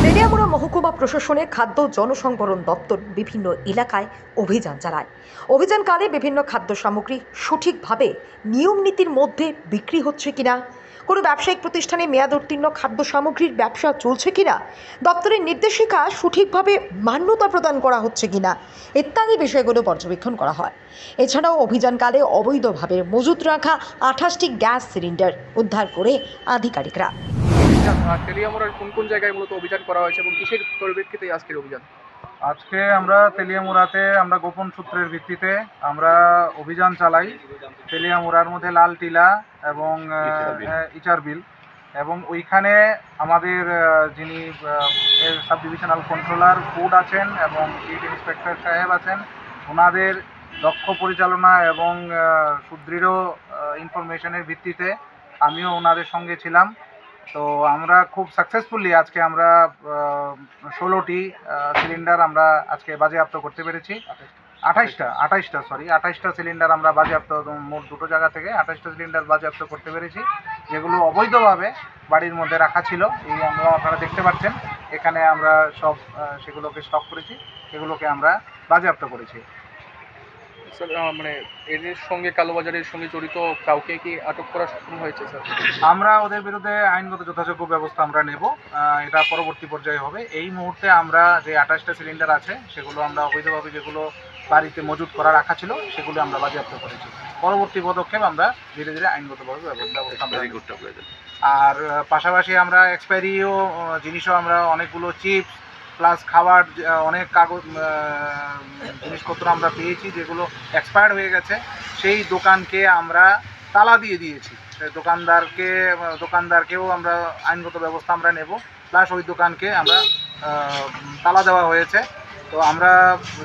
তেলিয়ামুড়া মহকুমা প্রশাসনের খাদ্য জনসংবরণ দপ্তর বিভিন্ন এলাকায় অভিযান চালায়। অভিযানকালে বিভিন্ন খাদ্য সামগ্রী সঠিকভাবে নিয়ম নীতির মধ্যে বিক্রি হচ্ছে কিনা, কোনো ব্যবসায়িক প্রতিষ্ঠানে মেয়াদোত্তীর্ণ খাদ্য সামগ্রীর ব্যবসা চলছে কিনা, দপ্তরের নির্দেশিকা সঠিকভাবে মান্যতা প্রদান করা হচ্ছে কিনা ইত্যাদি বিষয়গুলো পর্যবেক্ষণ করা হয়। এছাড়াও অভিযানকালে অবৈধভাবে মজুত রাখা 28টি গ্যাস সিলিন্ডার উদ্ধার করে আধিকারিকরা। তেলিয়ামুড়ার কোন কোন জায়গায় মূলত অভিযান করা হয়েছে এবং কিসের পরিপ্রেক্ষিতে আজকের অভিযান? আজকে আমরা তেলিয়ামুড়াতে গোপন সূত্রের ভিত্তিতে আমরা অভিযান চালাই। তেলিয়ামুড়ার মধ্যে লাল টিলা এবং ইচারবিল, এবং ওইখানে আমাদের যিনি সাব ডিভিশনাল কন্ট্রোলার ফুড আছেন এবং চিফ ইন্সপেক্টর সাহেব আছেন, ওনাদের দক্ষ পরিচালনা এবং সুদৃঢ় ইনফরমেশনের ভিত্তিতে আমিও ওনাদের সঙ্গে ছিলাম। তো আমরা খুব সাকসেসফুলি আজকে আমরা 16টি সিলিন্ডার আমরা আজকে বাজেয়াপ্ত করতে পেরেছি। 28টা সিলিন্ডার আমরা বাজেয়াপ্ত, মোট দুটো জায়গা থেকে 28টা সিলিন্ডার বাজেয়াপ্ত করতে পেরেছি, যেগুলো অবৈধভাবে বাড়ির মধ্যে রাখা ছিল। এই আপনারা দেখতে পাচ্ছেন এখানে আমরা সব সেগুলোকে স্টক করেছি, সেগুলোকে আমরা বাজেয়াপ্ত করেছি। মানে এর সঙ্গে কালোবাজারের সঙ্গে জড়িত কাউকে কি আটক করা সক্ষম হয়েছে স্যার? আমরা ওদের বিরুদ্ধে আইনগত যথাযোগ্য ব্যবস্থা আমরা নেব, এটা পরবর্তী পর্যায়ে হবে। এই মুহূর্তে আমরা যে 28টা সিলিন্ডার আছে সেগুলো আমরা অবৈধভাবে যেগুলো বাড়িতে মজুত করা রাখা ছিল সেগুলো আমরা বাজেয়াপ্ত করেছি। পরবর্তী পদক্ষেপ আমরা ধীরে ধীরে আইনগতভাবে ব্যবস্থা করতে হবে। আর পাশাপাশি আমরা এক্সপায়ারিও জিনিসও আমরা অনেকগুলো চিপস প্লাস খাবার অনেক কাগজ জিনিসপত্র আমরা পেয়েছি যেগুলো এক্সপায়ার্ড হয়ে গেছে। সেই দোকানকে আমরা তালা দিয়ে দিয়েছি, দোকানদারকেও আমরা আইনগত ব্যবস্থা আমরা নেব, প্লাস ওই দোকানকে আমরা তালা দেওয়া হয়েছে। তো আমরা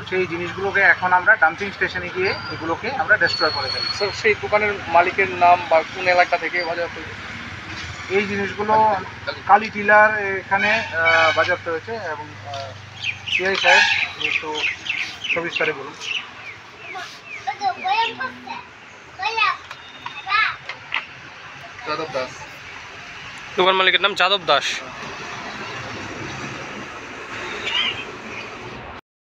সেই জিনিসগুলোকে এখন আমরা ডাম্পিং স্টেশনে গিয়ে এগুলোকে আমরা ডেস্ট্রয় করে ফেলি। স্যার সেই দোকানের মালিকের নাম বা কোন এলাকা থেকে বাজেয়াপ্ত? এই জিনিসগুলো কালী টিলার এখানে বাজেয়াপ্ত হয়েছে, এবং সিআই সাহেব একটু সবিস্তারে বলুন। দোকান মালিকের নাম যাদব দাস।